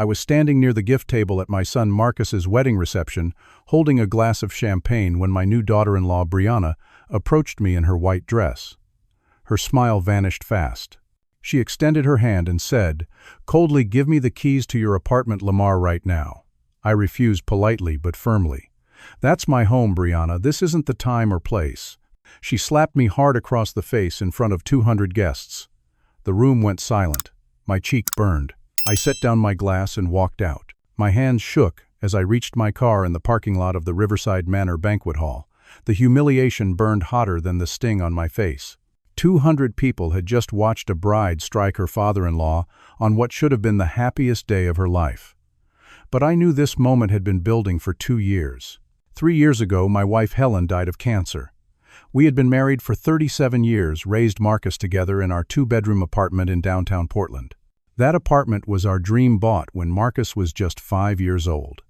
I was standing near the gift table at my son Marcus's wedding reception, holding a glass of champagne when my new daughter-in-law, Brianna, approached me in her white dress. Her smile vanished fast. She extended her hand and said, "Coldly, give me the keys to your apartment, Lamar, right now." I refused politely but firmly. "That's my home, Brianna. This isn't the time or place." She slapped me hard across the face in front of 200 guests. The room went silent. My cheek burned. I set down my glass and walked out. My hands shook as I reached my car in the parking lot of the Riverside Manor banquet hall. The humiliation burned hotter than the sting on my face. 200 people had just watched a bride strike her father-in-law on what should have been the happiest day of her life. But I knew this moment had been building for 2 years. 3 years ago, my wife Helen died of cancer. We had been married for 37 years, raised Marcus together in our 2-bedroom apartment in downtown Portland. That apartment was our dream bought when Marcus was just 5 years old.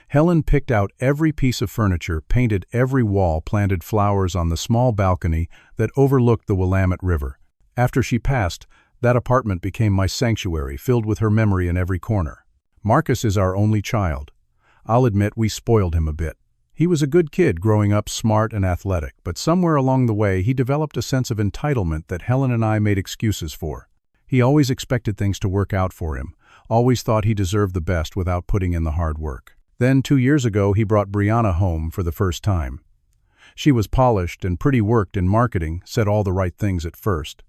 Helen picked out every piece of furniture, painted every wall, planted flowers on the small balcony that overlooked the Willamette River. After she passed, that apartment became my sanctuary, filled with her memory in every corner. Marcus is our only child. I'll admit we spoiled him a bit. He was a good kid growing up, smart and athletic, but somewhere along the way he developed a sense of entitlement that Helen and I made excuses for. He always expected things to work out for him, always thought he deserved the best without putting in the hard work. Then 2 years ago he brought Brianna home for the first time. She was polished and pretty, worked in marketing, said all the right things at first.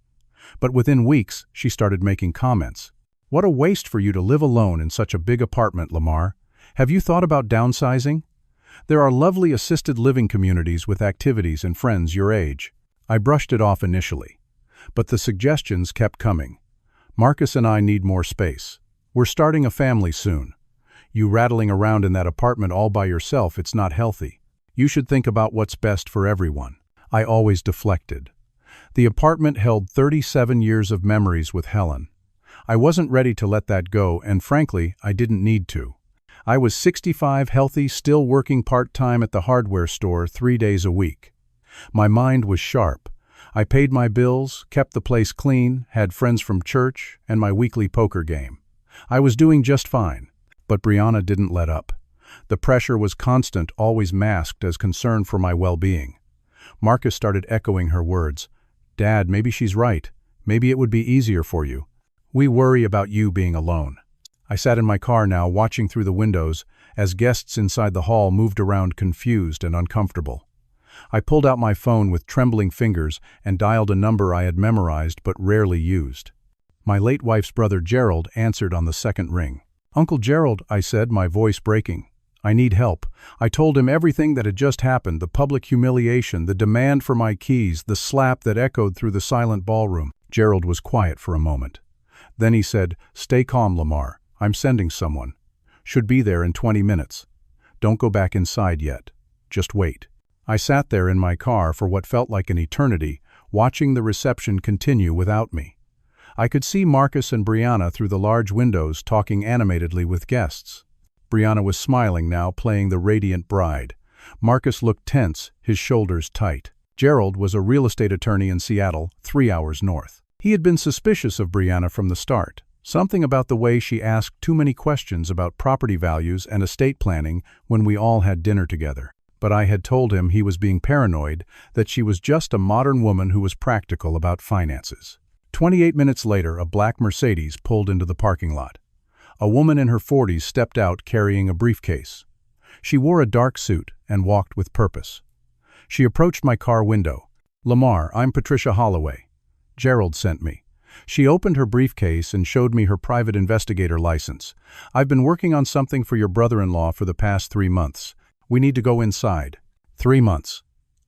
But within weeks she started making comments. "What a waste for you to live alone in such a big apartment, Lamar. Have you thought about downsizing? There are lovely assisted living communities with activities and friends your age." I brushed it off initially, but the suggestions kept coming. "Marcus and I need more space. We're starting a family soon. You rattling around in that apartment all by yourself, it's not healthy. You should think about what's best for everyone." I always deflected. The apartment held 37 years of memories with Helen. I wasn't ready to let that go, and frankly, I didn't need to. I was 65, healthy, still working part-time at the hardware store 3 days a week. My mind was sharp. I paid my bills, kept the place clean, had friends from church, and my weekly poker game. I was doing just fine. But Brianna didn't let up. The pressure was constant, always masked as concern for my well-being. Marcus started echoing her words. "Dad, maybe she's right. Maybe it would be easier for you. We worry about you being alone." I sat in my car now, watching through the windows as guests inside the hall moved around, confused and uncomfortable. I pulled out my phone with trembling fingers and dialed a number I had memorized but rarely used. My late wife's brother Gerald answered on the second ring. "Uncle Gerald," I said, my voice breaking. "I need help." I told him everything that had just happened, the public humiliation, the demand for my keys, the slap that echoed through the silent ballroom. Gerald was quiet for a moment. Then he said, "Stay calm, Lamar. I'm sending someone. Should be there in 20 minutes. Don't go back inside yet. Just wait." I sat there in my car for what felt like an eternity, watching the reception continue without me. I could see Marcus and Brianna through the large windows, talking animatedly with guests. Brianna was smiling now, playing the radiant bride. Marcus looked tense, his shoulders tight. Gerald was a real estate attorney in Seattle, 3 hours north. He had been suspicious of Brianna from the start. Something about the way she asked too many questions about property values and estate planning when we all had dinner together. But I had told him he was being paranoid, that she was just a modern woman who was practical about finances. 28 minutes later, a black Mercedes pulled into the parking lot. A woman in her 40s stepped out carrying a briefcase. She wore a dark suit and walked with purpose. She approached my car window. "Lamar, I'm Patricia Holloway. Gerald sent me." She opened her briefcase and showed me her private investigator license. "I've been working on something for your brother-in-law for the past 3 months. We need to go inside." 3 months.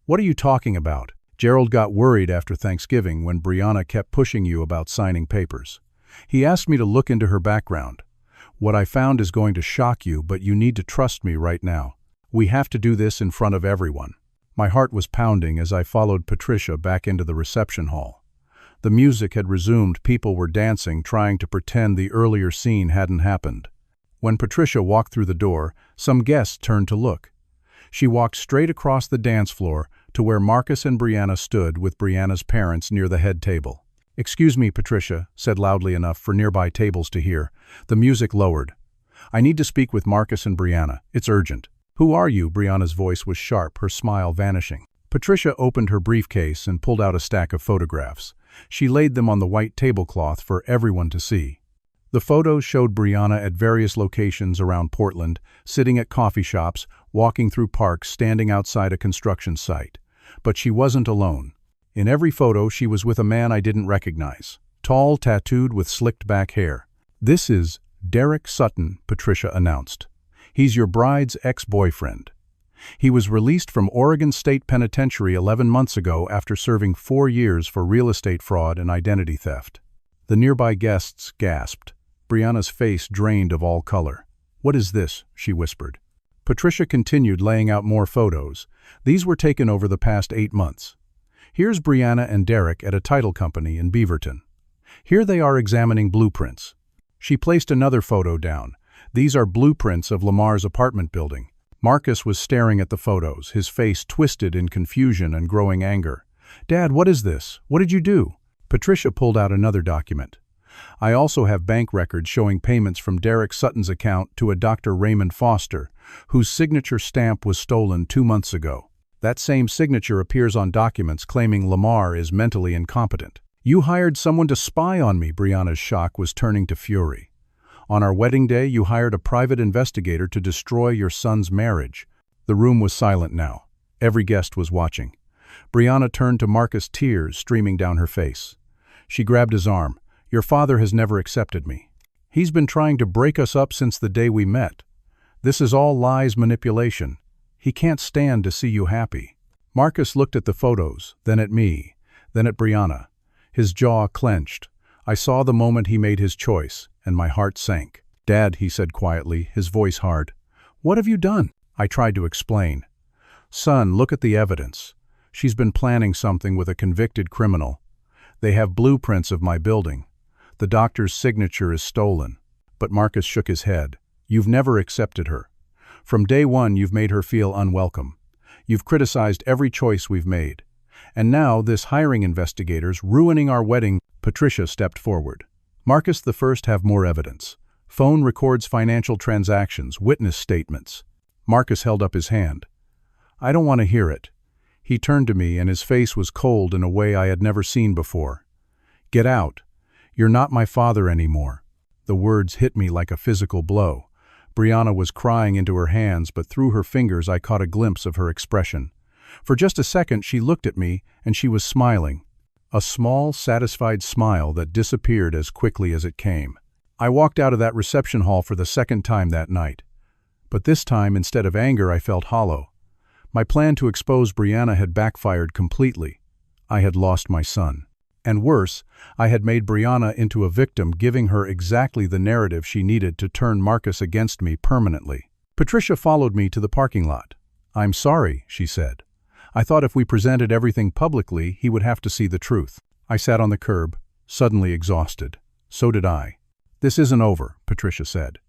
What are you talking about? Gerald got worried after Thanksgiving when Brianna kept pushing you about signing papers. He asked me to look into her background. "What I found is going to shock you, but you need to trust me right now. We have to do this in front of everyone." My heart was pounding as I followed Patricia back into the reception hall. The music had resumed, people were dancing, trying to pretend the earlier scene hadn't happened. When Patricia walked through the door, some guests turned to look. She walked straight across the dance floor to where Marcus and Brianna stood with Brianna's parents near the head table. "Excuse me," Patricia said loudly enough for nearby tables to hear. The music lowered. "I need to speak with Marcus and Brianna. It's urgent." "Who are you?" Brianna's voice was sharp, her smile vanishing. Patricia opened her briefcase and pulled out a stack of photographs. She laid them on the white tablecloth for everyone to see. The photos showed Brianna at various locations around Portland, sitting at coffee shops, walking through parks, standing outside a construction site. But she wasn't alone. In every photo, she was with a man I didn't recognize. Tall, tattooed, with slicked back hair. "This is Derek Sutton," Patricia announced. "He's your bride's ex-boyfriend. He was released from Oregon State Penitentiary 11 months ago after serving 4 years for real estate fraud and identity theft." The nearby guests gasped. Brianna's face drained of all color. "What is this?" she whispered. Patricia continued laying out more photos. These were taken over the past 8 months. "Here's Brianna and Derek at a title company in Beaverton. Here they are examining blueprints." She placed another photo down. "These are blueprints of Lamar's apartment building." Marcus was staring at the photos, his face twisted in confusion and growing anger. "Dad, what is this? What did you do?" Patricia pulled out another document. "I also have bank records showing payments from Derek Sutton's account to a Dr. Raymond Foster, whose signature stamp was stolen 2 months ago. That same signature appears on documents claiming Lamar is mentally incompetent." "You hired someone to spy on me," Brianna's shock was turning to fury. "On our wedding day, you hired a private investigator to destroy your son's marriage." The room was silent now. Every guest was watching. Brianna turned to Marcus, tears streaming down her face. She grabbed his arm. "Your father has never accepted me. He's been trying to break us up since the day we met. This is all lies, manipulation. He can't stand to see you happy." Marcus looked at the photos, then at me, then at Brianna. His jaw clenched. I saw the moment he made his choice, and my heart sank. "Dad," he said quietly, his voice hard. "What have you done?" I tried to explain. "Son, look at the evidence. She's been planning something with a convicted criminal. They have blueprints of my building. The doctor's signature is stolen." But Marcus shook his head. "You've never accepted her. From day one, you've made her feel unwelcome. You've criticized every choice we've made. And now, this hiring investigators ruining our wedding." Patricia stepped forward. "Marcus, the first have more evidence. Phone records financial transactions, witness statements." Marcus held up his hand. "I don't want to hear it." He turned to me and his face was cold in a way I had never seen before. "Get out. You're not my father anymore." The words hit me like a physical blow. Brianna was crying into her hands, but through her fingers I caught a glimpse of her expression. For just a second she looked at me and she was smiling. A small, satisfied smile that disappeared as quickly as it came. I walked out of that reception hall for the second time that night. But this time, instead of anger, I felt hollow. My plan to expose Brianna had backfired completely. I had lost my son. And worse, I had made Brianna into a victim, giving her exactly the narrative she needed to turn Marcus against me permanently. Patricia followed me to the parking lot. "I'm sorry," she said. "I thought if we presented everything publicly, he would have to see the truth." I sat on the curb, suddenly exhausted. So did I. "This isn't over," Patricia said.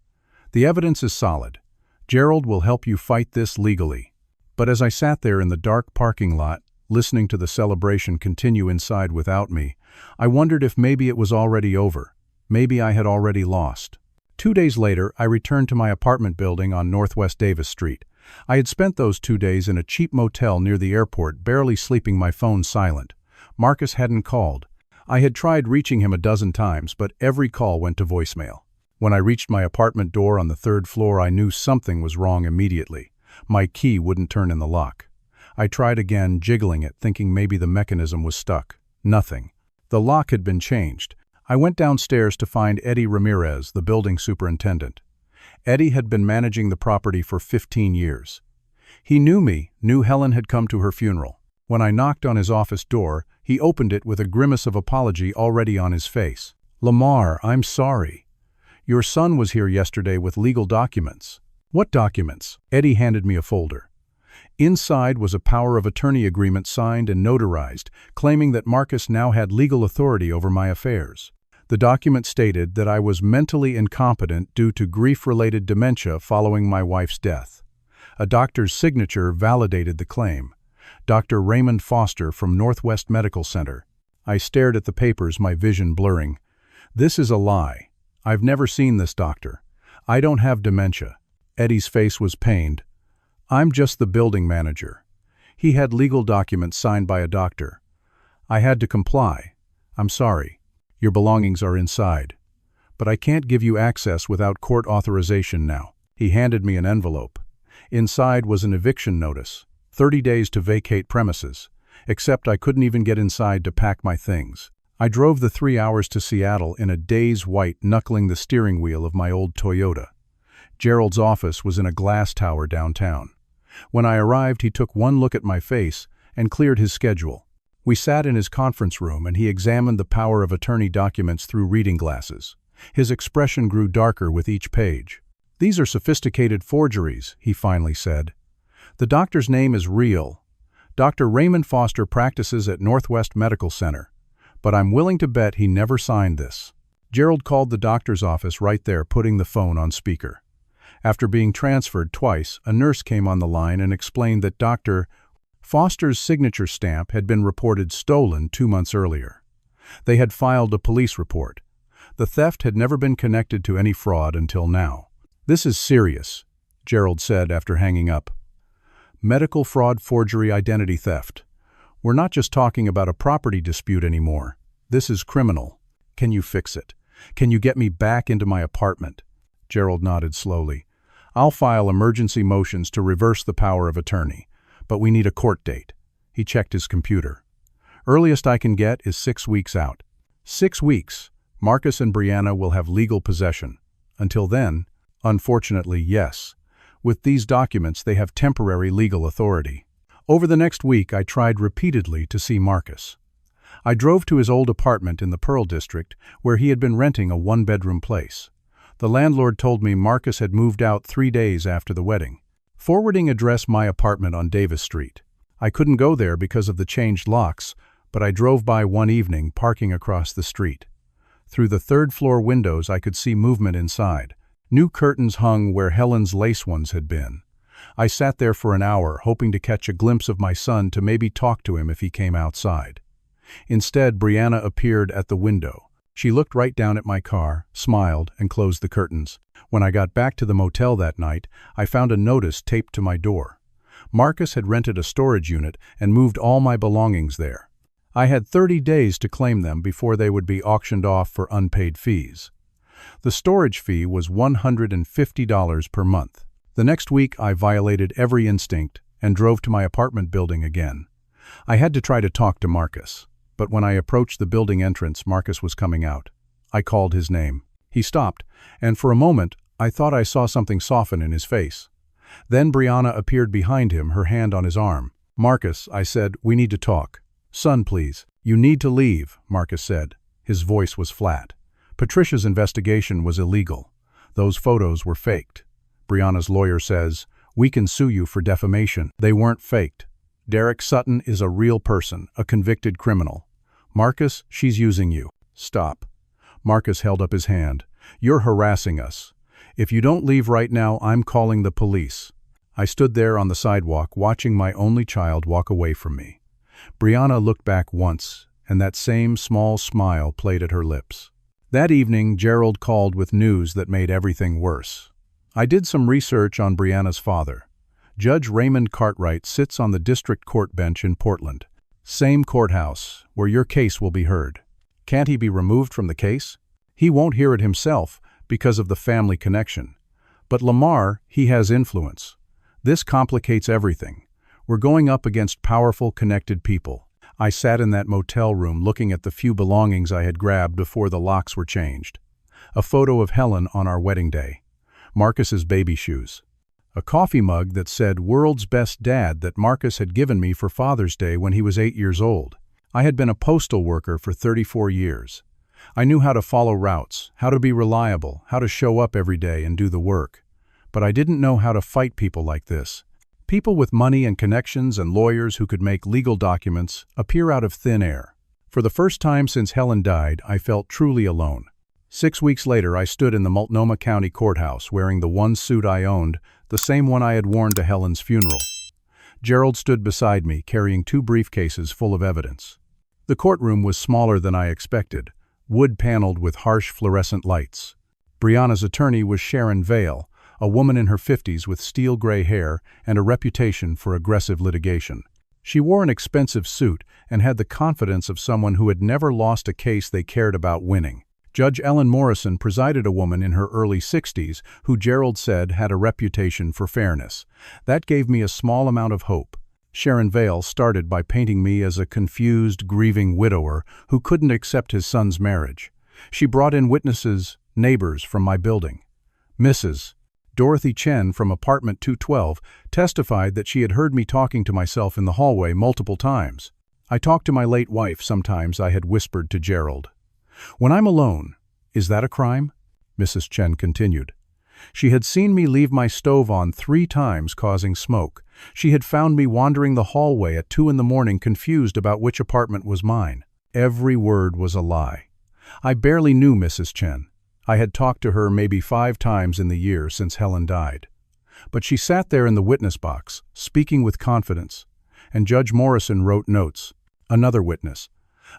"The evidence is solid. Gerald will help you fight this legally." But as I sat there in the dark parking lot, listening to the celebration continue inside without me, I wondered if maybe it was already over. Maybe I had already lost. 2 days later, I returned to my apartment building on Northwest Davis Street. I had spent those 2 days in a cheap motel near the airport, barely sleeping, my phone silent. Marcus hadn't called. I had tried reaching him a dozen times, but every call went to voicemail. When I reached my apartment door on the 3rd floor, I knew something was wrong immediately. My key wouldn't turn in the lock. I tried again, jiggling it, thinking maybe the mechanism was stuck. Nothing. The lock had been changed. I went downstairs to find Eddie Ramirez, the building superintendent. Eddie had been managing the property for 15 years. He knew me, knew Helen had come to her funeral. When I knocked on his office door, he opened it with a grimace of apology already on his face. "Lamar, I'm sorry. Your son was here yesterday with legal documents." "What documents?" Eddie handed me a folder. Inside was a power of attorney agreement signed and notarized, claiming that Marcus now had legal authority over my affairs. The document stated that I was mentally incompetent due to grief-related dementia following my wife's death. A doctor's signature validated the claim. Dr. Raymond Foster from Northwest Medical Center. I stared at the papers, my vision blurring. This is a lie. I've never seen this doctor. I don't have dementia. Eddie's face was pained. I'm just the building manager. He had legal documents signed by a doctor. I had to comply. I'm sorry. Your belongings are inside. But I can't give you access without court authorization now. He handed me an envelope. Inside was an eviction notice, 30 days to vacate premises, except I couldn't even get inside to pack my things. I drove the 3 hours to Seattle in a daze white, knuckling the steering wheel of my old Toyota. Gerald's office was in a glass tower downtown. When I arrived, he took one look at my face and cleared his schedule. We sat in his conference room and he examined the power of attorney documents through reading glasses. His expression grew darker with each page. "These are sophisticated forgeries," he finally said. "The doctor's name is real. Dr. Raymond Foster practices at Northwest Medical Center. But I'm willing to bet he never signed this." Gerald called the doctor's office right there, putting the phone on speaker. After being transferred twice, a nurse came on the line and explained that Dr. Foster's signature stamp had been reported stolen 2 months earlier. They had filed a police report. The theft had never been connected to any fraud until now. "This is serious," Gerald said after hanging up. "Medical fraud, forgery, identity theft. We're not just talking about a property dispute anymore. This is criminal. Can you fix it? Can you get me back into my apartment?" Gerald nodded slowly. "I'll file emergency motions to reverse the power of attorney, but we need a court date." He checked his computer. "Earliest I can get is 6 weeks out." 6 weeks. Marcus and Brianna will have legal possession. Until then, unfortunately, yes. With these documents, they have temporary legal authority. Over the next week, I tried repeatedly to see Marcus. I drove to his old apartment in the Pearl District, where he had been renting a 1-bedroom place. The landlord told me Marcus had moved out 3 days after the wedding. Forwarding address my apartment on Davis Street. I couldn't go there because of the changed locks, but I drove by one evening, parking across the street. Through the third-floor windows, I could see movement inside. New curtains hung where Helen's lace ones had been. I sat there for an hour, hoping to catch a glimpse of my son to maybe talk to him if he came outside. Instead, Brianna appeared at the window. She looked right down at my car, smiled, and closed the curtains. When I got back to the motel that night, I found a notice taped to my door. Marcus had rented a storage unit and moved all my belongings there. I had 30 days to claim them before they would be auctioned off for unpaid fees. The storage fee was $150 per month. The next week, I violated every instinct and drove to my apartment building again. I had to try to talk to Marcus, but when I approached the building entrance, Marcus was coming out. I called his name. He stopped, and for a moment, I thought I saw something soften in his face. Then Brianna appeared behind him, her hand on his arm. "Marcus," I said, "we need to talk." "Son, please." "You need to leave," Marcus said. His voice was flat. "Patricia's investigation was illegal. Those photos were faked. Brianna's lawyer says, we can sue you for defamation. They weren't faked. Derek Sutton is a real person, a convicted criminal. Marcus, she's using you." "Stop." Marcus held up his hand. "You're harassing us. If you don't leave right now, I'm calling the police." I stood there on the sidewalk, watching my only child walk away from me. Brianna looked back once, and that same small smile played at her lips. That evening, Gerald called with news that made everything worse. I did some research on Brianna's father. Judge Raymond Cartwright sits on the district court bench in Portland. Same courthouse, where your case will be heard. Can't he be removed from the case? He won't hear it himself because of the family connection. But Lamar, he has influence. This complicates everything. We're going up against powerful, connected people. I sat in that motel room looking at the few belongings I had grabbed before the locks were changed. A photo of Helen on our wedding day. Marcus's baby shoes. A coffee mug that said "World's Best Dad" that Marcus had given me for Father's Day when he was 8 years old. I had been a postal worker for 34 years. I knew how to follow routes, how to be reliable, how to show up every day and do the work. But I didn't know how to fight people like this. People with money and connections and lawyers who could make legal documents appear out of thin air. For the first time since Helen died, I felt truly alone. 6 weeks later, I stood in the Multnomah County Courthouse wearing the one suit I owned, the same one I had worn to Helen's funeral. Gerald stood beside me, carrying 2 briefcases full of evidence. The courtroom was smaller than I expected, wood-paneled with harsh fluorescent lights. Brianna's attorney was Sharon Vale, a woman in her 50s with steel-gray hair and a reputation for aggressive litigation. She wore an expensive suit and had the confidence of someone who had never lost a case they cared about winning. Judge Ellen Morrison presided, a woman in her early 60s who Gerald said had a reputation for fairness. That gave me a small amount of hope. Sharon Vale started by painting me as a confused, grieving widower who couldn't accept his son's marriage. She brought in witnesses, neighbors from my building. Mrs. Dorothy Chen from apartment 212 testified that she had heard me talking to myself in the hallway multiple times. I talked to my late wife sometimes, I had whispered to Gerald. When I'm alone, is that a crime? Mrs. Chen continued. She had seen me leave my stove on 3 times, causing smoke. She had found me wandering the hallway at 2 in the morning, confused about which apartment was mine. Every word was a lie. I barely knew Mrs. Chen. I had talked to her maybe 5 times in the year since Helen died. But she sat there in the witness box, speaking with confidence. And Judge Morrison wrote notes. Another witness,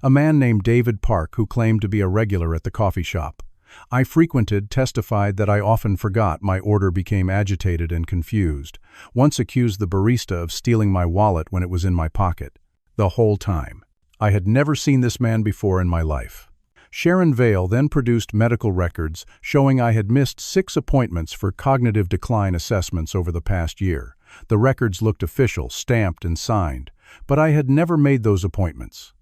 a man named David Park, who claimed to be a regular at the coffee shop I frequented, testified that I often forgot my order, became agitated and confused. Once accused the barista of stealing my wallet when it was in my pocket. The whole time. I had never seen this man before in my life. Sharon Vale then produced medical records showing I had missed 6 appointments for cognitive decline assessments over the past year. The records looked official, stamped and signed, but I had never made those appointments.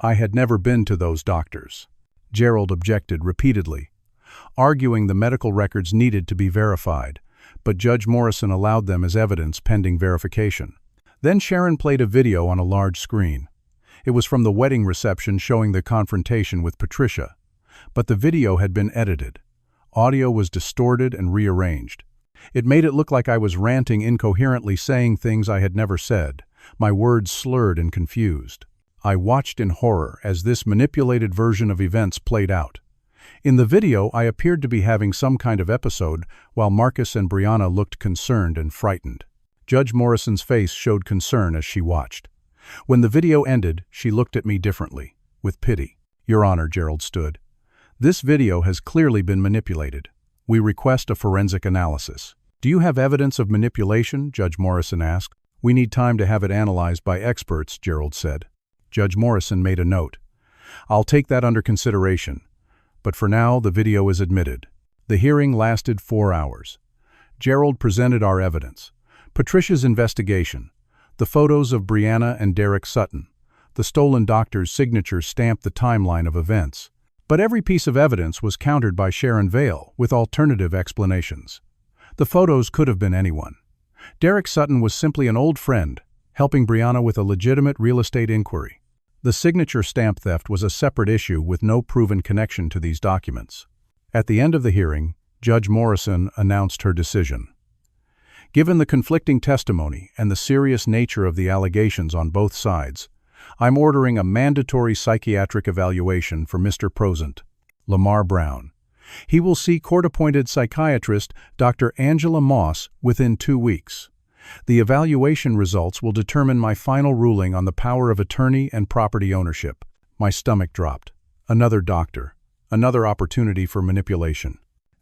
I had never been to those doctors. Gerald objected repeatedly, arguing the medical records needed to be verified, but Judge Morrison allowed them as evidence pending verification. Then Sharon played a video on a large screen. It was from the wedding reception showing the confrontation with Patricia, but the video had been edited. Audio was distorted and rearranged. It made it look like I was ranting incoherently, saying things I had never said, my words slurred and confused. I watched in horror as this manipulated version of events played out. In the video, I appeared to be having some kind of episode, while Marcus and Brianna looked concerned and frightened. Judge Morrison's face showed concern as she watched. When the video ended, she looked at me differently, with pity. Your Honor, Gerald stood. This video has clearly been manipulated. We request a forensic analysis. Do you have evidence of manipulation? Judge Morrison asked. We need time to have it analyzed by experts, Gerald said. Judge Morrison made a note. I'll take that under consideration. But for now, the video is admitted. The hearing lasted 4 hours. Gerald presented our evidence. Patricia's investigation. The photos of Brianna and Derek Sutton. The stolen doctor's signature stamped the timeline of events. But every piece of evidence was countered by Sharon Vale with alternative explanations. The photos could have been anyone. Derek Sutton was simply an old friend, helping Brianna with a legitimate real estate inquiry. The signature stamp theft was a separate issue with no proven connection to these documents. At the end of the hearing, Judge Morrison announced her decision. Given the conflicting testimony and the serious nature of the allegations on both sides, I'm ordering a mandatory psychiatric evaluation for Mr. Prosent, Lamar Brown. He will see court-appointed psychiatrist Dr. Angela Moss within 2 weeks. The evaluation results will determine my final ruling on the power of attorney and property ownership. My stomach dropped. Another doctor. Another opportunity for manipulation.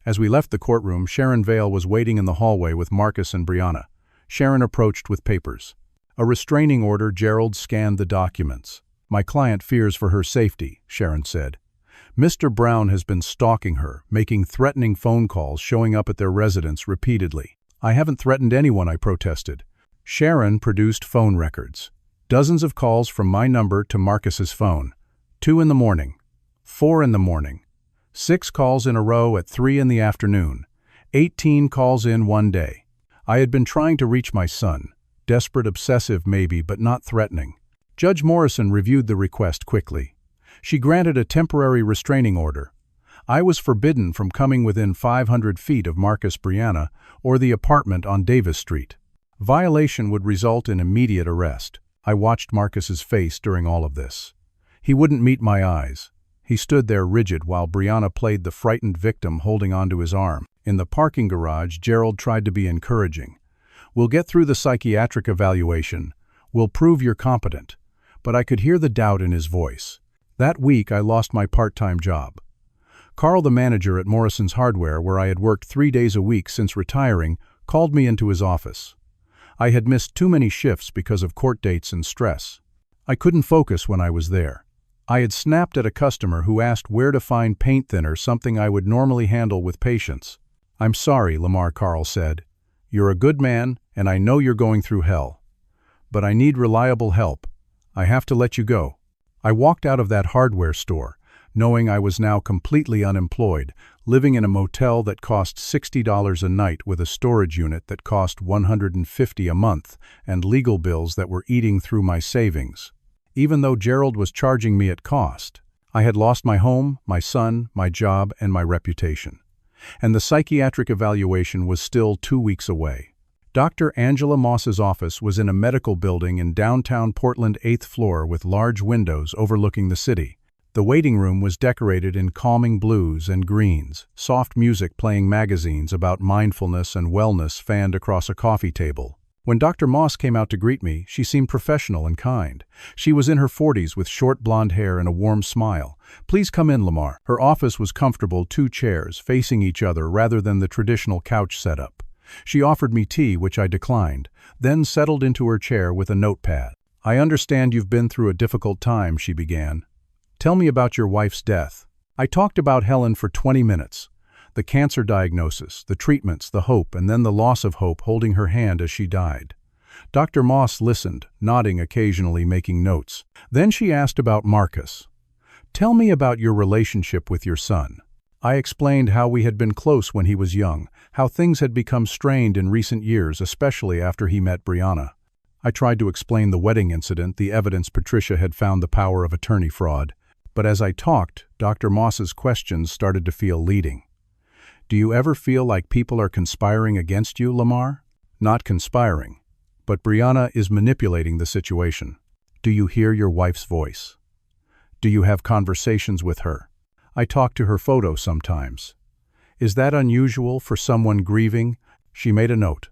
As we left the courtroom, Sharon Vale was waiting in the hallway with Marcus and Brianna. Sharon approached with papers. A restraining order. Gerald scanned the documents. My client fears for her safety, Sharon said. Mr. Brown has been stalking her, making threatening phone calls, showing up at their residence repeatedly. I haven't threatened anyone, I protested. Sharon produced phone records. Dozens of calls from my number to Marcus's phone. 2 in the morning. 4 in the morning. 6 calls in a row at 3 in the afternoon. 18 calls in one day. I had been trying to reach my son. Desperate, obsessive maybe, but not threatening. Judge Morrison reviewed the request quickly. She granted a temporary restraining order. I was forbidden from coming within 500 feet of Marcus, Brianna, or the apartment on Davis Street. Violation would result in immediate arrest. I watched Marcus's face during all of this. He wouldn't meet my eyes. He stood there rigid while Brianna played the frightened victim, holding onto his arm. In the parking garage, Gerald tried to be encouraging. We'll get through the psychiatric evaluation. We'll prove you're competent. But I could hear the doubt in his voice. That week, I lost my part-time job. Carl, the manager at Morrison's Hardware, where I had worked 3 days a week since retiring, called me into his office. I had missed too many shifts because of court dates and stress. I couldn't focus when I was there. I had snapped at a customer who asked where to find paint thinner, something I would normally handle with patience. "I'm sorry, Lamar," Carl said. "You're a good man, and I know you're going through hell. But I need reliable help. I have to let you go." I walked out of that hardware store, knowing I was now completely unemployed, living in a motel that cost $60 a night with a storage unit that cost $150 a month, and legal bills that were eating through my savings. Even though Gerald was charging me at cost, I had lost my home, my son, my job, and my reputation. And the psychiatric evaluation was still 2 weeks away. Dr. Angela Moss's office was in a medical building in downtown Portland, 8th floor, with large windows overlooking the city. The waiting room was decorated in calming blues and greens, soft music playing magazines about mindfulness and wellness fanned across a coffee table. When Dr. Moss came out to greet me, she seemed professional and kind. She was in her 40s with short blonde hair and a warm smile. "Please come in, Lamar." Her office was comfortable, 2 chairs facing each other rather than the traditional couch setup. She offered me tea, which I declined, then settled into her chair with a notepad. "I understand you've been through a difficult time," she began. "Tell me about your wife's death." I talked about Helen for 20 minutes. The cancer diagnosis, the treatments, the hope, and then the loss of hope holding her hand as she died. Dr. Moss listened, nodding occasionally, making notes. Then she asked about Marcus. "Tell me about your relationship with your son." I explained how we had been close when he was young, how things had become strained in recent years, especially after he met Brianna. I tried to explain the wedding incident, the evidence Patricia had found, the power of attorney fraud. But as I talked, Dr. Moss's questions started to feel leading. "Do you ever feel like people are conspiring against you, Lamar?" "Not conspiring, but Brianna is manipulating the situation." "Do you hear your wife's voice? Do you have conversations with her?" "I talk to her photo sometimes." "Is that unusual for someone grieving?" She made a note.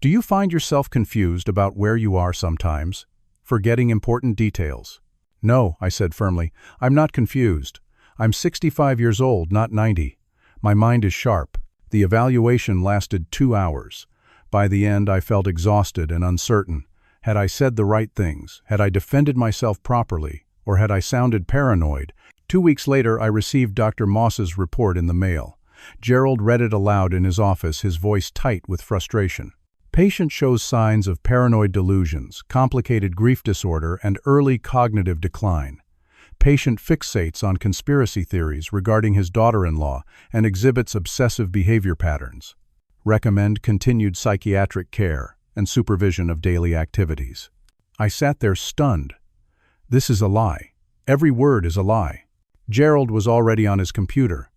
"Do you find yourself confused about where you are sometimes, forgetting important details?" "No," I said firmly. "I'm not confused. I'm 65 years old, not 90. My mind is sharp." The evaluation lasted 2 hours. By the end, I felt exhausted and uncertain. Had I said the right things? Had I defended myself properly? Or had I sounded paranoid? 2 weeks later, I received Dr. Moss's report in the mail. Gerald read it aloud in his office, his voice tight with frustration. "Patient shows signs of paranoid delusions, complicated grief disorder, and early cognitive decline. Patient fixates on conspiracy theories regarding his daughter-in-law and exhibits obsessive behavior patterns. Recommend continued psychiatric care and supervision of daily activities." I sat there stunned. This is a lie. Every word is a lie. Gerald was already on his computer.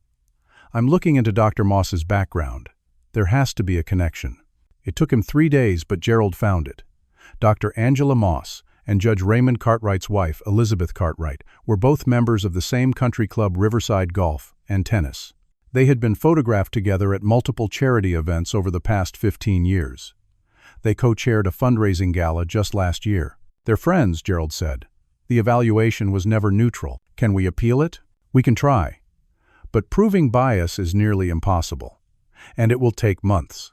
"I'm looking into Dr. Moss's background. There has to be a connection." It took him 3 days, but Gerald found it. Dr. Angela Moss and Judge Raymond Cartwright's wife, Elizabeth Cartwright, were both members of the same country club, Riverside Golf and Tennis. They had been photographed together at multiple charity events over the past 15 years. They co-chaired a fundraising gala just last year. "They're friends," Gerald said. "The evaluation was never neutral. Can we appeal it?" "We can try. But proving bias is nearly impossible. And it will take months.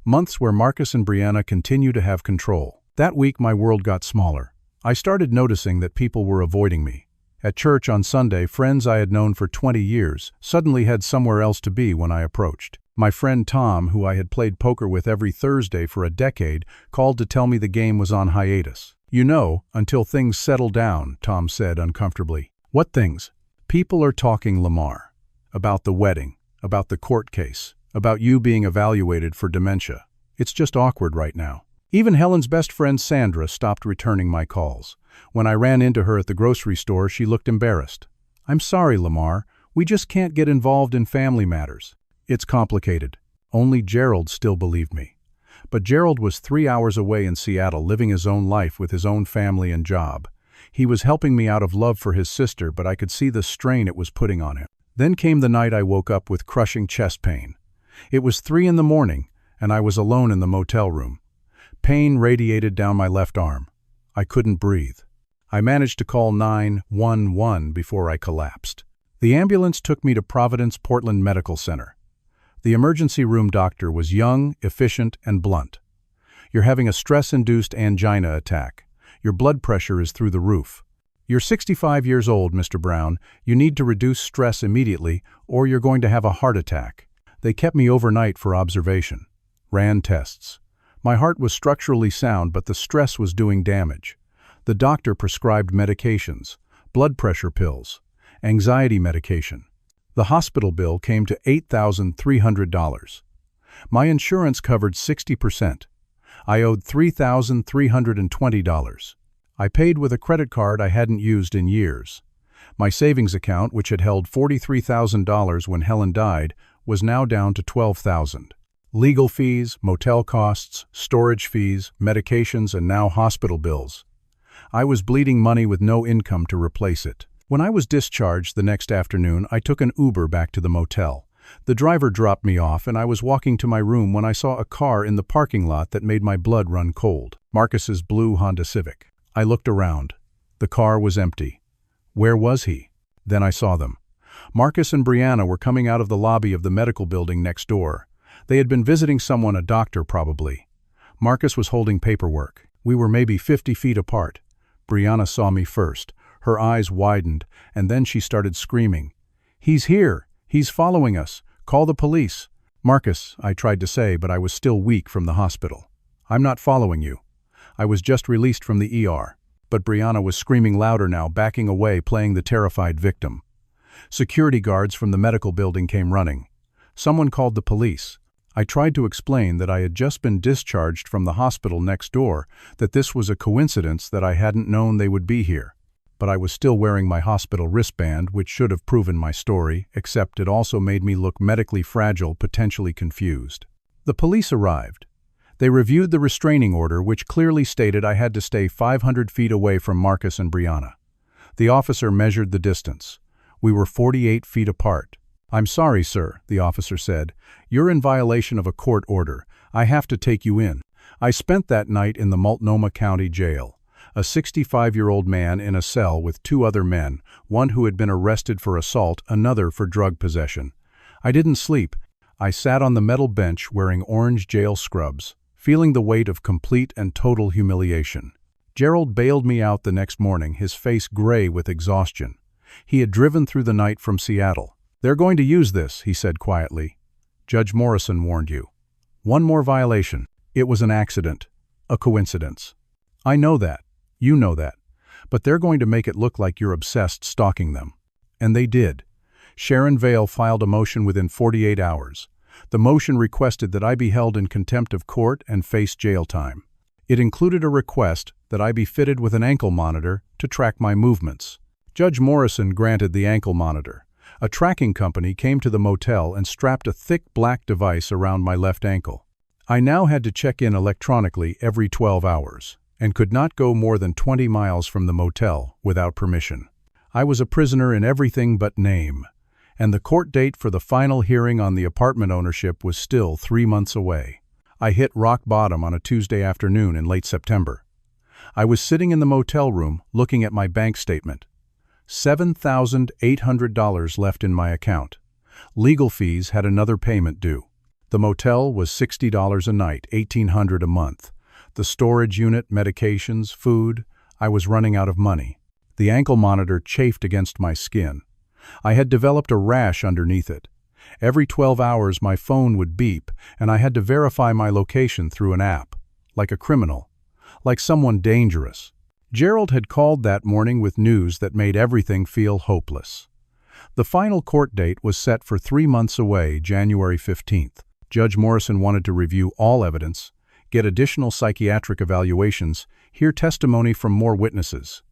Months where Marcus and Brianna continue to have control." That week, my world got smaller. I started noticing that people were avoiding me. At church on Sunday, friends I had known for 20 years suddenly had somewhere else to be when I approached. My friend Tom, who I had played poker with every Thursday for a decade, called to tell me the game was on hiatus. "You know, until things settle down," Tom said uncomfortably. "What things?" "People are talking, Lamar. About the wedding, about the court case, about you being evaluated for dementia. It's just awkward right now." Even Helen's best friend Sandra stopped returning my calls. When I ran into her at the grocery store, she looked embarrassed. "I'm sorry, Lamar. We just can't get involved in family matters." "It's complicated." Only Gerald still believed me. But Gerald was 3 hours away in Seattle, living his own life with his own family and job. He was helping me out of love for his sister, but I could see the strain it was putting on him. Then came the night I woke up with crushing chest pain. It was 3 in the morning, and I was alone in the motel room. Pain radiated down my left arm. I couldn't breathe. I managed to call 911 before I collapsed. The ambulance took me to Providence Portland Medical Center. The emergency room doctor was young, efficient, and blunt. "You're having a stress-induced angina attack. Your blood pressure is through the roof. You're 65 years old, Mr. Brown. You need to reduce stress immediately, or you're going to have a heart attack." They kept me overnight for observation. Ran tests. My heart was structurally sound, but the stress was doing damage. The doctor prescribed medications, blood pressure pills, anxiety medication. The hospital bill came to $8,300. My insurance covered 60%. I owed $3,320. I paid with a credit card I hadn't used in years. My savings account, which had held $43,000 when Helen died, was now down to $12,000. Legal fees, motel costs, storage fees, medications, and now hospital bills. I was bleeding money with no income to replace it. When I was discharged the next afternoon, I took an Uber back to the motel. The driver dropped me off, and I was walking to my room when I saw a car in the parking lot that made my blood run cold. Marcus's blue Honda Civic. I looked around. The car was empty. Where was he? Then I saw them. Marcus and Brianna were coming out of the lobby of the medical building next door. They had been visiting someone, a doctor probably. Marcus was holding paperwork. We were maybe 50 feet apart. Brianna saw me first. Her eyes widened, and then she started screaming. "He's here! He's following us! Call the police!" "Marcus," I tried to say, but I was still weak from the hospital. "I'm not following you. I was just released from the ER." But Brianna was screaming louder now, backing away, playing the terrified victim. Security guards from the medical building came running. Someone called the police. I tried to explain that I had just been discharged from the hospital next door, that this was a coincidence that I hadn't known they would be here. But I was still wearing my hospital wristband, which should have proven my story, except it also made me look medically fragile, potentially confused. The police arrived. They reviewed the restraining order, which clearly stated I had to stay 500 feet away from Marcus and Brianna. The officer measured the distance. We were 48 feet apart. "I'm sorry, sir," the officer said. "You're in violation of a court order. I have to take you in." I spent that night in the Multnomah County Jail. A 65-year-old man in a cell with two other men, one who had been arrested for assault, another for drug possession. I didn't sleep. I sat on the metal bench wearing orange jail scrubs, feeling the weight of complete and total humiliation. Gerald bailed me out the next morning, his face gray with exhaustion. He had driven through the night from Seattle. "They're going to use this," he said quietly. "Judge Morrison warned you. One more violation. It was an accident. A coincidence. I know that. You know that. But they're going to make it look like you're obsessed stalking them." And they did. Sharon Vale filed a motion within 48 hours. The motion requested that I be held in contempt of court and face jail time. It included a request that I be fitted with an ankle monitor to track my movements. Judge Morrison granted the ankle monitor. A tracking company came to the motel and strapped a thick black device around my left ankle. I now had to check in electronically every 12 hours, and could not go more than 20 miles from the motel without permission. I was a prisoner in everything but name, and the court date for the final hearing on the apartment ownership was still 3 months away. I hit rock bottom on a Tuesday afternoon in late September. I was sitting in the motel room looking at my bank statement. $7,800 left in my account. Legal fees had another payment due. The motel was $60 a night, $1,800 a month. The storage unit, medications, food, I was running out of money. The ankle monitor chafed against my skin. I had developed a rash underneath it. Every 12 hours my phone would beep, and I had to verify my location through an app. Like a criminal. Like someone dangerous. Gerald had called that morning with news that made everything feel hopeless. The final court date was set for 3 months away, January 15th. Judge Morrison wanted to review all evidence, get additional psychiatric evaluations, hear testimony from more witnesses.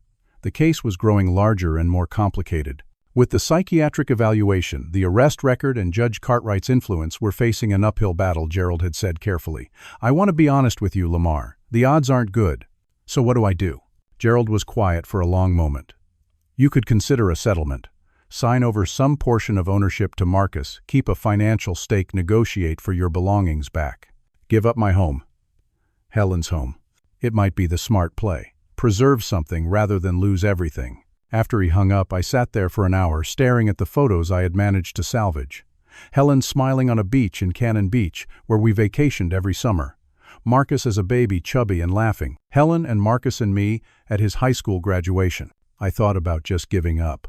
The case was growing larger and more complicated. With the psychiatric evaluation, the arrest record, and Judge Cartwright's influence were facing an uphill battle, Gerald had said carefully. "I want to be honest with you, Lamar. The odds aren't good. So what do I do?" Gerald was quiet for a long moment. "You could consider a settlement. Sign over some portion of ownership to Marcus, keep a financial stake, negotiate for your belongings back. Give up my home. Helen's home. It might be the smart play. Preserve something rather than lose everything. After he hung up, I sat there for an hour staring at the photos I had managed to salvage. Helen smiling on a beach in Cannon Beach, where we vacationed every summer. Marcus as a baby, chubby and laughing. Helen and Marcus and me at his high school graduation. I thought about just giving up.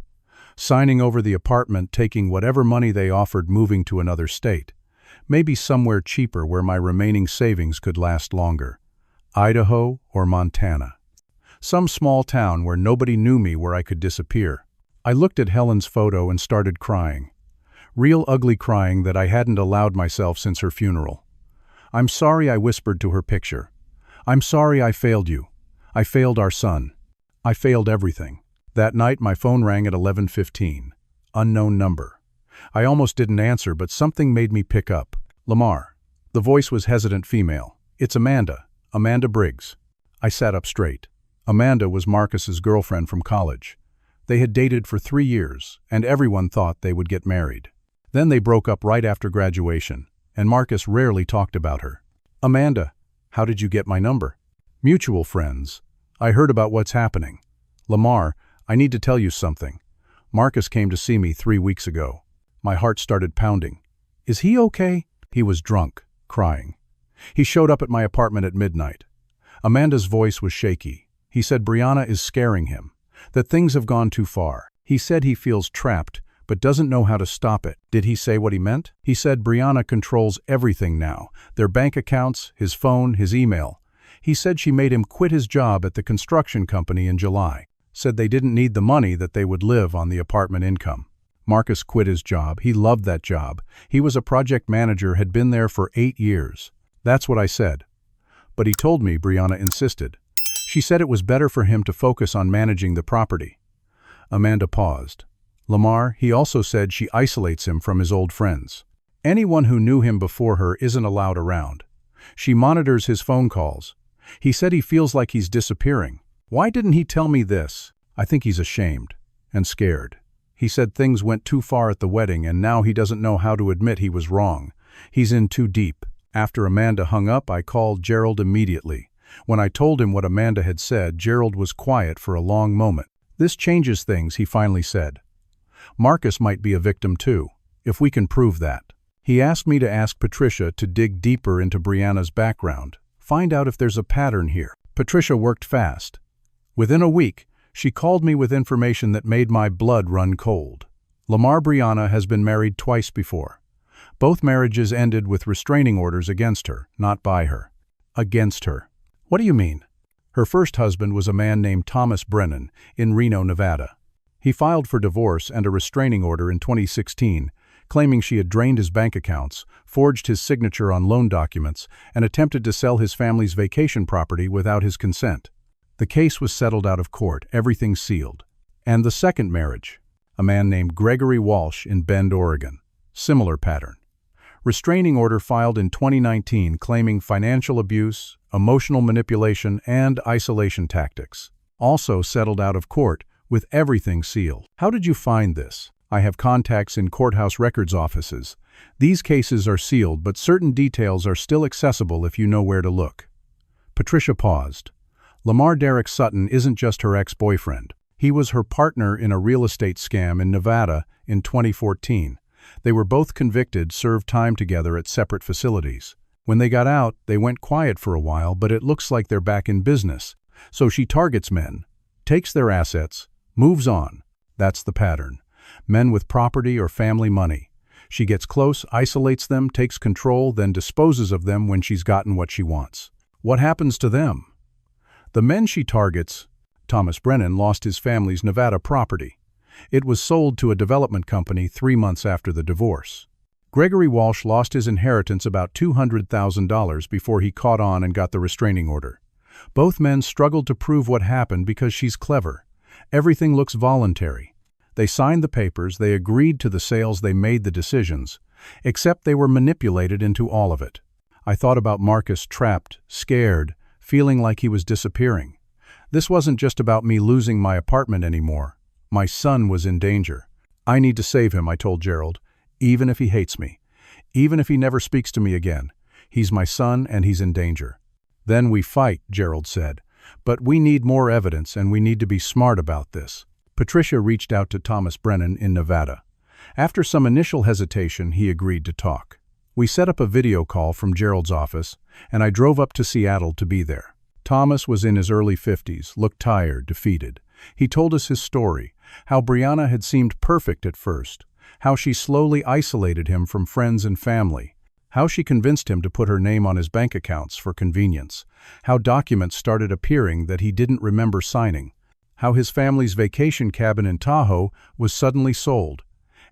Signing over the apartment, taking whatever money they offered, moving to another state. Maybe somewhere cheaper where my remaining savings could last longer. Idaho or Montana. Some small town where nobody knew me, where I could disappear. I looked at Helen's photo and started crying. Real ugly crying that I hadn't allowed myself since her funeral. "I'm sorry," I whispered to her picture. "I'm sorry I failed you. I failed our son. I failed everything." That night my phone rang at 11:15. Unknown number. I almost didn't answer, but something made me pick up. "Lamar." The voice was hesitant female. "It's Amanda. Amanda Briggs." I sat up straight. Amanda was Marcus's girlfriend from college. They had dated for 3 years, and everyone thought they would get married. Then they broke up right after graduation, and Marcus rarely talked about her. "Amanda, how did you get my number?" "Mutual friends. I heard about what's happening." "Lamar, I need to tell you something. Marcus came to see me 3 weeks ago." My heart started pounding. "Is he okay?" "He was drunk, crying. He showed up at my apartment at midnight." Amanda's voice was shaky. "He said Brianna is scaring him, that things have gone too far. He said he feels trapped, but doesn't know how to stop it." "Did he say what he meant?" "He said Brianna controls everything now, their bank accounts, his phone, his email. He said she made him quit his job at the construction company in July. Said they didn't need the money, that they would live on the apartment income." Marcus quit his job. He loved that job. He was a project manager, had been there for 8 years. That's what I said. But he told me Brianna insisted. She said it was better for him to focus on managing the property. Amanda paused. "Lamar, he also said she isolates him from his old friends. Anyone who knew him before her isn't allowed around. She monitors his phone calls. He said he feels like he's disappearing. Why didn't he tell me this? I think he's ashamed and scared. He said things went too far at the wedding, and now he doesn't know how to admit he was wrong. He's in too deep." After Amanda hung up, I called Gerald immediately. When I told him what Amanda had said, Gerald was quiet for a long moment. "This changes things," he finally said. "Marcus might be a victim too, if we can prove that." He asked me to ask Patricia to dig deeper into Brianna's background, find out if there's a pattern here. Patricia worked fast. Within a week, she called me with information that made my blood run cold. Lamar, Brianna has been married twice before. Both marriages ended with restraining orders against her, not by her. Against her. What do you mean? Her first husband was a man named Thomas Brennan in Reno, Nevada. He filed for divorce and a restraining order in 2016, claiming she had drained his bank accounts, forged his signature on loan documents, and attempted to sell his family's vacation property without his consent. The case was settled out of court, everything sealed. And the second marriage, a man named Gregory Walsh in Bend, Oregon. Similar pattern. Restraining order filed in 2019 claiming financial abuse, emotional manipulation, and isolation tactics. Also settled out of court, with everything sealed. How did you find this? I have contacts in courthouse records offices. These cases are sealed, but certain details are still accessible if you know where to look. Patricia paused. Lamar Derek Sutton isn't just her ex-boyfriend. He was her partner in a real estate scam in Nevada in 2014. They were both convicted, served time together at separate facilities. When they got out, they went quiet for a while, but it looks like they're back in business. So she targets men, takes their assets, moves on. That's the pattern. Men with property or family money. She gets close, isolates them, takes control, then disposes of them when she's gotten what she wants. What happens to them? The men she targets, Thomas Brennan lost his family's Nevada property. It was sold to a development company 3 months after the divorce. Gregory Walsh lost his inheritance, about $200,000, before he caught on and got the restraining order. Both men struggled to prove what happened because she's clever. Everything looks voluntary. They signed the papers, they agreed to the sales, they made the decisions, except they were manipulated into all of it. I thought about Marcus, trapped, scared, feeling like he was disappearing. This wasn't just about me losing my apartment anymore. My son was in danger. I need to save him, I told Gerald, even if he hates me, even if he never speaks to me again. He's my son and he's in danger. Then we fight, Gerald said. But we need more evidence and we need to be smart about this. Patricia reached out to Thomas Brennan in Nevada. After some initial hesitation, he agreed to talk. We set up a video call from Gerald's office, and I drove up to Seattle to be there. Thomas was in his early 50s, looked tired, defeated. He told us his story, how Brianna had seemed perfect at first, how she slowly isolated him from friends and family, how she convinced him to put her name on his bank accounts for convenience, how documents started appearing that he didn't remember signing, how his family's vacation cabin in Tahoe was suddenly sold,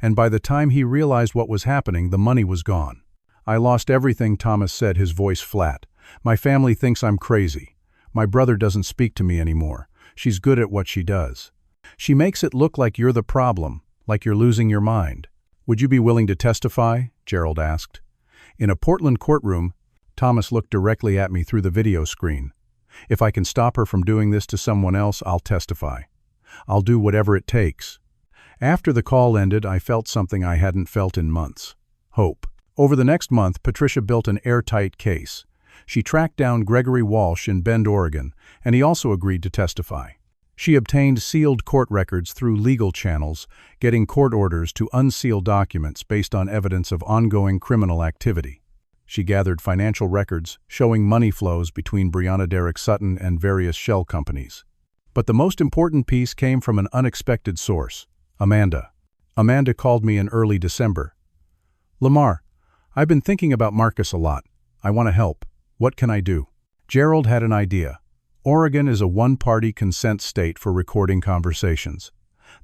and by the time he realized what was happening, the money was gone. "I lost everything," Thomas said, his voice flat. "My family thinks I'm crazy. My brother doesn't speak to me anymore. She's good at what she does. She makes it look like you're the problem, like you're losing your mind." "Would you be willing to testify?" Gerald asked. In a Portland courtroom, Thomas looked directly at me through the video screen. "If I can stop her from doing this to someone else, I'll testify. I'll do whatever it takes." After the call ended, I felt something I hadn't felt in months: hope. Over the next month, Patricia built an airtight case. She tracked down Gregory Walsh in Bend, Oregon, and he also agreed to testify. She obtained sealed court records through legal channels, getting court orders to unseal documents based on evidence of ongoing criminal activity. She gathered financial records showing money flows between Brianna Derrick Sutton and various shell companies. But the most important piece came from an unexpected source: Amanda. Amanda called me in early December. "Lamar, I've been thinking about Marcus a lot. I want to help. What can I do?" Gerald had an idea. Oregon is a one-party consent state for recording conversations.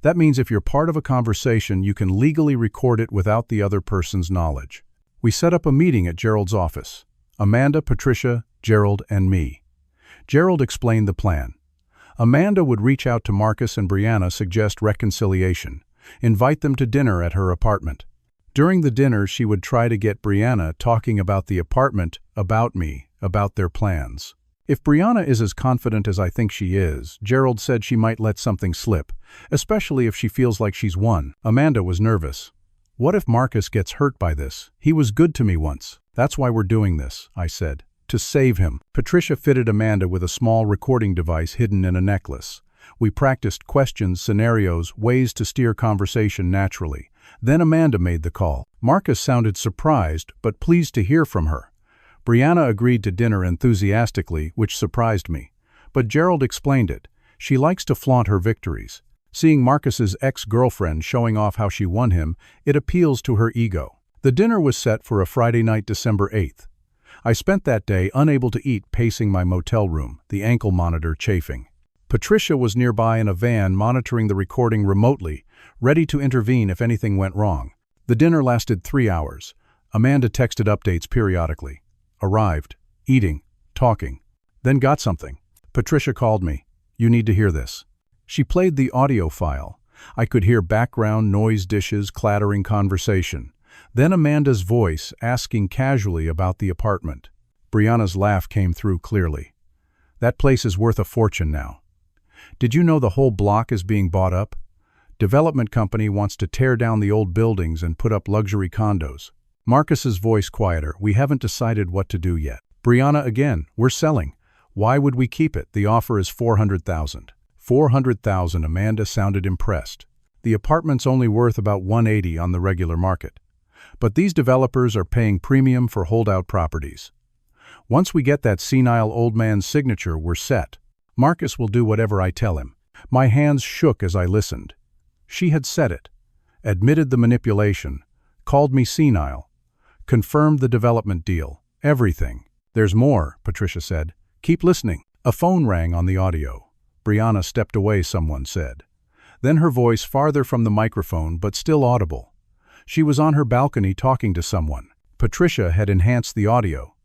That means if you're part of a conversation, you can legally record it without the other person's knowledge. We set up a meeting at Gerald's office. Amanda, Patricia, Gerald, and me. Gerald explained the plan. Amanda would reach out to Marcus and Brianna, suggest reconciliation, invite them to dinner at her apartment. During the dinner, she would try to get Brianna talking about the apartment, about me, about their plans. If Brianna is as confident as I think she is, Gerald said she might let something slip, especially if she feels like she's won. Amanda was nervous. "What if Marcus gets hurt by this? He was good to me once." "That's why we're doing this," I said. "To save him." Patricia fitted Amanda with a small recording device hidden in a necklace. We practiced questions, scenarios, ways to steer conversation naturally. Then Amanda made the call. Marcus sounded surprised, but pleased to hear from her. Brianna agreed to dinner enthusiastically, which surprised me. But Gerald explained it. She likes to flaunt her victories. Seeing Marcus's ex-girlfriend showing off how she won him, it appeals to her ego. The dinner was set for a Friday night, December 8th. I spent that day unable to eat, pacing my motel room, the ankle monitor chafing. Patricia was nearby in a van monitoring the recording remotely, ready to intervene if anything went wrong. The dinner lasted 3 hours. Amanda texted updates periodically. Arrived, eating, talking, then got something. Patricia called me. "You need to hear this." She played the audio file. I could hear background noise, dishes, clattering conversation. Then Amanda's voice asking casually about the apartment. Brianna's laugh came through clearly. "That place is worth a fortune now. Did you know the whole block is being bought up? Development company wants to tear down the old buildings and put up luxury condos." Marcus's voice quieter. "We haven't decided what to do yet." Brianna again. "We're selling. Why would we keep it? The offer is $400,000. $400,000, Amanda sounded impressed. "The apartment's only worth about $180 on the regular market. But these developers are paying premium for holdout properties. Once we get that senile old man's signature, we're set. Marcus will do whatever I tell him." My hands shook as I listened. She had said it, admitted the manipulation, called me senile, confirmed the development deal, everything. "There's more," Patricia said. "Keep listening." A phone rang on the audio. Brianna stepped away, someone said. Then her voice farther from the microphone, but still audible. She was on her balcony talking to someone. Patricia had enhanced the audio.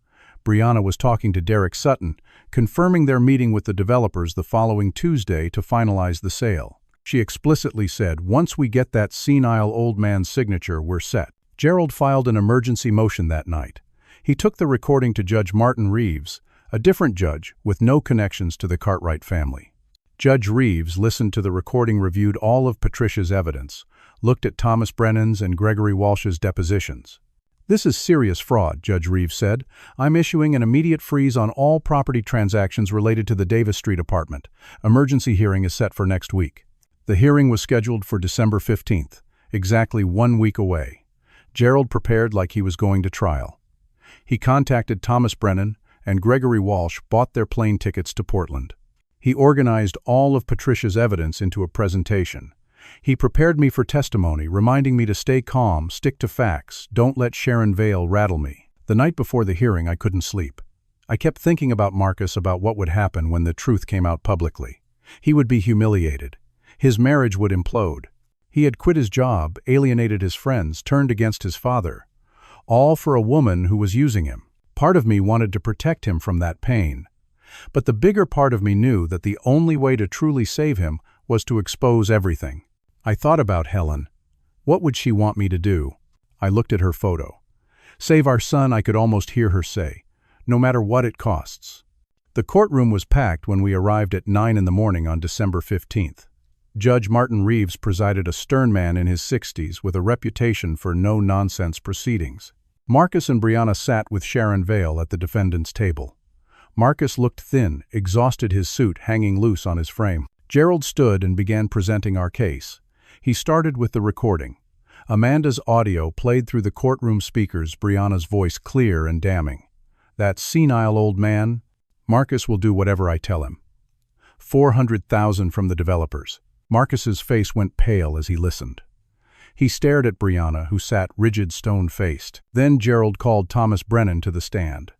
Brianna was talking to Derrick Sutton, confirming their meeting with the developers the following Tuesday to finalize the sale. She explicitly said, "Once we get that senile old man's signature, we're set." Gerald filed an emergency motion that night. He took the recording to Judge Martin Reeves, a different judge with no connections to the Cartwright family. Judge Reeves listened to the recording, reviewed all of Patricia's evidence, looked at Thomas Brennan's and Gregory Walsh's depositions. "This is serious fraud," Judge Reeves said. "I'm issuing an immediate freeze on all property transactions related to the Davis Street apartment. Emergency hearing is set for next week." The hearing was scheduled for December 15th, exactly 1 week away. Gerald prepared like he was going to trial. He contacted Thomas Brennan, and Gregory Walsh bought their plane tickets to Portland. He organized all of Patricia's evidence into a presentation. He prepared me for testimony, reminding me to stay calm, stick to facts, don't let Sharon Vale rattle me. The night before the hearing, I couldn't sleep. I kept thinking about Marcus, about what would happen when the truth came out publicly. He would be humiliated. His marriage would implode. He had quit his job, alienated his friends, turned against his father. All for a woman who was using him. Part of me wanted to protect him from that pain. But the bigger part of me knew that the only way to truly save him was to expose everything. I thought about Helen. What would she want me to do? I looked at her photo. Save our son, I could almost hear her say, no matter what it costs. The courtroom was packed when we arrived at 9 in the morning on December 15th. Judge Martin Reeves presided, a stern man in his 60s with a reputation for no-nonsense proceedings. Marcus and Brianna sat with Sharon Vale at the defendant's table. Marcus looked thin, exhausted, his suit hanging loose on his frame. Gerald stood and began presenting our case. He started with the recording. Amanda's audio played through the courtroom speakers, Brianna's voice clear and damning. That senile old man. Marcus will do whatever I tell him. 400,000 from the developers. Marcus's face went pale as he listened. He stared at Brianna, who sat rigid, stone-faced. Then Gerald called Thomas Brennan to the stand.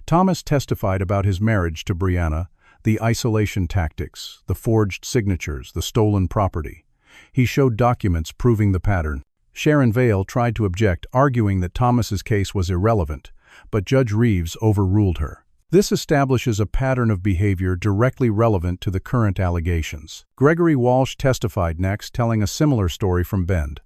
Thomas testified about his marriage to Brianna, the isolation tactics, the forged signatures, the stolen property. He showed documents proving the pattern. Sharon Vale tried to object, arguing that Thomas's case was irrelevant, but Judge Reeves overruled her. This establishes a pattern of behavior directly relevant to the current allegations. Gregory Walsh testified next, telling a similar story from Bend.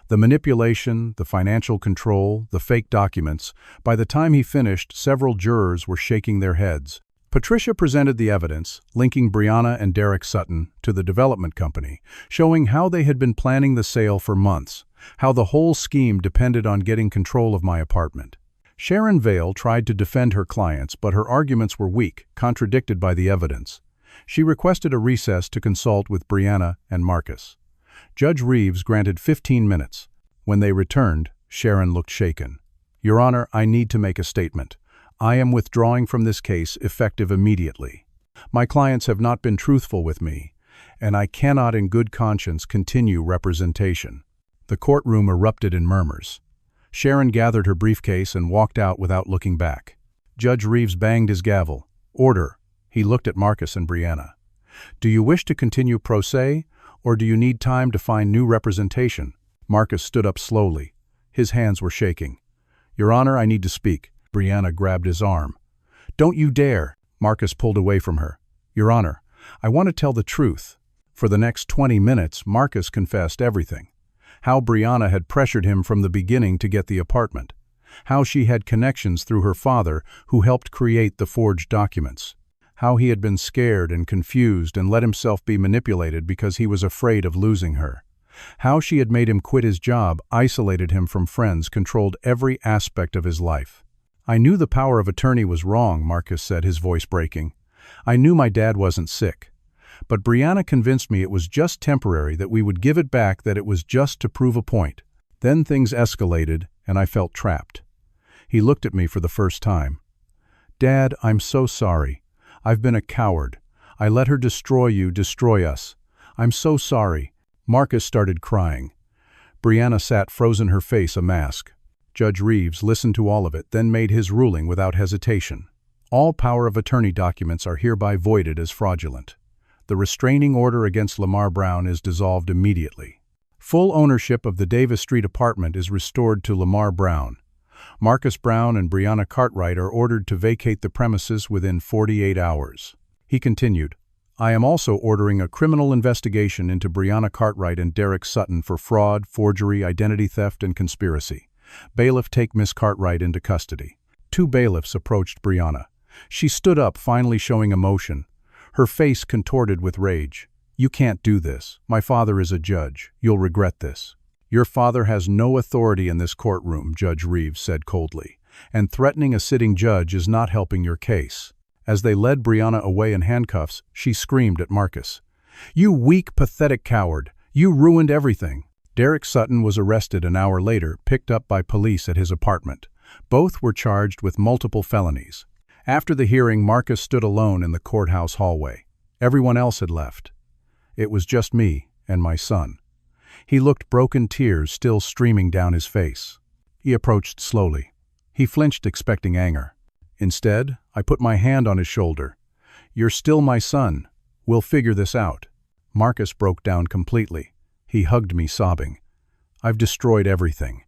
The manipulation, the financial control, the fake documents. By the time he finished, several jurors were shaking their heads. Patricia presented the evidence, linking Brianna and Derek Sutton to the development company, showing how they had been planning the sale for months, how the whole scheme depended on getting control of my apartment. Sharon Vale tried to defend her clients, but her arguments were weak, contradicted by the evidence. She requested a recess to consult with Brianna and Marcus. Judge Reeves granted 15 minutes. When they returned, Sharon looked shaken. "Your Honor, I need to make a statement. I am withdrawing from this case effective immediately. My clients have not been truthful with me, and I cannot in good conscience continue representation." The courtroom erupted in murmurs. Sharon gathered her briefcase and walked out without looking back. Judge Reeves banged his gavel. "Order." He looked at Marcus and Brianna. "Do you wish to continue pro se, or do you need time to find new representation?" Marcus stood up slowly. His hands were shaking. "Your Honor, I need to speak." Brianna grabbed his arm. "Don't you dare!" Marcus pulled away from her. "Your Honor, I want to tell the truth." For the next 20 minutes, Marcus confessed everything. How Brianna had pressured him from the beginning to get the apartment. How she had connections through her father, who helped create the forged documents. How he had been scared and confused and let himself be manipulated because he was afraid of losing her. How she had made him quit his job, isolated him from friends, controlled every aspect of his life. "I knew the power of attorney was wrong," Marcus said, his voice breaking. "I knew my dad wasn't sick. But Brianna convinced me it was just temporary, that we would give it back, that it was just to prove a point. Then things escalated, and I felt trapped." He looked at me for the first time. "Dad, I'm so sorry. I've been a coward. I let her destroy you, destroy us. I'm so sorry." Marcus started crying. Brianna sat frozen, her face a mask. Judge Reeves listened to all of it, then made his ruling without hesitation. All power of attorney documents are hereby voided as fraudulent. The restraining order against Lamar Brown is dissolved immediately. Full ownership of the Davis Street apartment is restored to Lamar Brown. Marcus Brown and Brianna Cartwright are ordered to vacate the premises within 48 hours. He continued, "I am also ordering a criminal investigation into Brianna Cartwright and Derek Sutton for fraud, forgery, identity theft, and conspiracy. Bailiff, take Miss Cartwright into custody." 2 bailiffs approached Brianna. She stood up, finally showing emotion. Her face contorted with rage. "You can't do this. My father is a judge. You'll regret this." "Your father has no authority in this courtroom," Judge Reeves said coldly, "and threatening a sitting judge is not helping your case." As they led Brianna away in handcuffs, she screamed at Marcus. "You weak, pathetic coward. You ruined everything." Derek Sutton was arrested an hour later, picked up by police at his apartment. Both were charged with multiple felonies. After the hearing, Marcus stood alone in the courthouse hallway. Everyone else had left. It was just me and my son. He looked broken, tears still streaming down his face. He approached slowly. He flinched, expecting anger. Instead, I put my hand on his shoulder. "You're still my son. We'll figure this out." Marcus broke down completely. He hugged me, sobbing. "I've destroyed everything.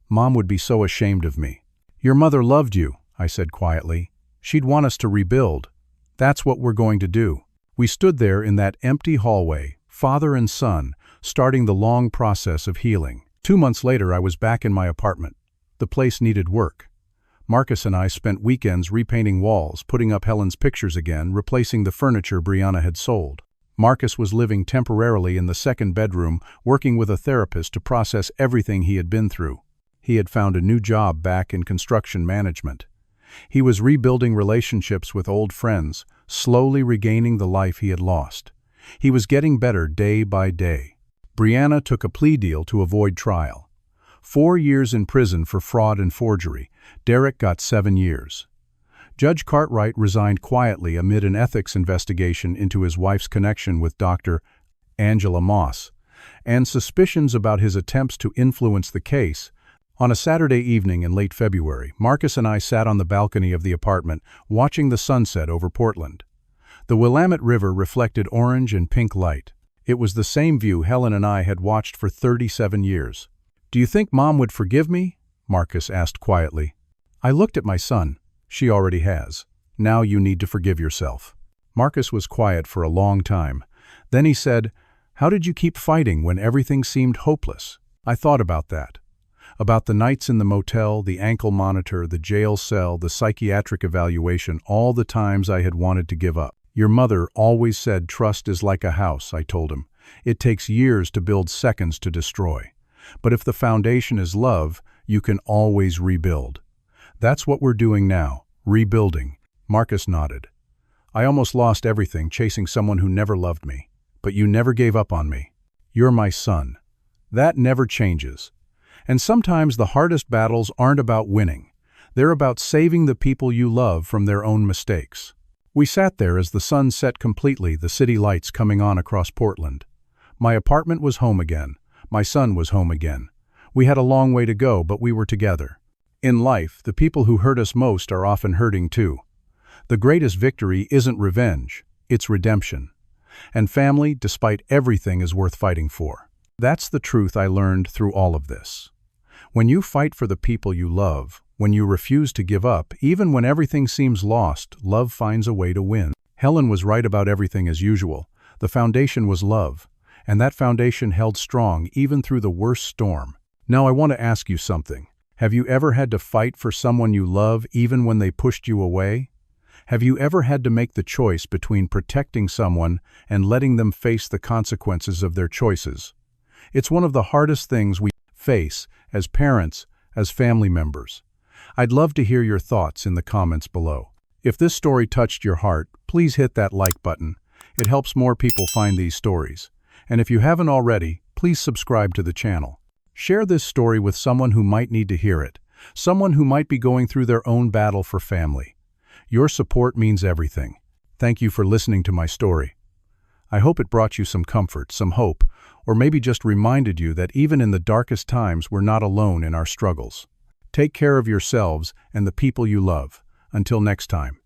Mom would be so ashamed of me." "Your mother loved you," I said quietly. "She'd want us to rebuild. That's what we're going to do." We stood there in that empty hallway, father and son, starting the long process of healing. 2 months later, I was back in my apartment. The place needed work. Marcus and I spent weekends repainting walls, putting up Helen's pictures again, replacing the furniture Brianna had sold. Marcus was living temporarily in the second bedroom, working with a therapist to process everything he had been through. He had found a new job back in construction management. He was rebuilding relationships with old friends, slowly regaining the life he had lost. He was getting better day by day. Brianna took a plea deal to avoid trial. 4 years in prison for fraud and forgery. Derek got 7 years. Judge Cartwright resigned quietly amid an ethics investigation into his wife's connection with Dr. Angela Moss, and suspicions about his attempts to influence the case. On a Saturday evening in late February, Marcus and I sat on the balcony of the apartment, watching the sunset over Portland. The Willamette River reflected orange and pink light. It was the same view Helen and I had watched for 37 years. "Do you think Mom would forgive me?" Marcus asked quietly. I looked at my son. "She already has. Now you need to forgive yourself." Marcus was quiet for a long time. Then he said, "How did you keep fighting when everything seemed hopeless?" I thought about that. About the nights in the motel, the ankle monitor, the jail cell, the psychiatric evaluation, all the times I had wanted to give up. "Your mother always said trust is like a house," I told him. "It takes years to build, seconds to destroy. But if the foundation is love, you can always rebuild." That's what we're doing now, rebuilding. Marcus nodded. "I almost lost everything chasing someone who never loved me. But you never gave up on me. You're my son. That never changes. And sometimes the hardest battles aren't about winning. They're about saving the people you love from their own mistakes." We sat there as the sun set completely, the city lights coming on across Portland. My apartment was home again. My son was home again. We had a long way to go, but we were together. In life, the people who hurt us most are often hurting too. The greatest victory isn't revenge, it's redemption. And family, despite everything, is worth fighting for. That's the truth I learned through all of this. When you fight for the people you love, when you refuse to give up, even when everything seems lost, love finds a way to win. Helen was right about everything as usual. The foundation was love, and that foundation held strong even through the worst storm. Now I want to ask you something. Have you ever had to fight for someone you love even when they pushed you away? Have you ever had to make the choice between protecting someone and letting them face the consequences of their choices? It's one of the hardest things we face as parents, as family members. I'd love to hear your thoughts in the comments below. If this story touched your heart, please hit that like button. It helps more people find these stories. And if you haven't already, please subscribe to the channel. Share this story with someone who might need to hear it, someone who might be going through their own battle for family. Your support means everything. Thank you for listening to my story. I hope it brought you some comfort, some hope, or maybe just reminded you that even in the darkest times, we're not alone in our struggles. Take care of yourselves and the people you love. Until next time.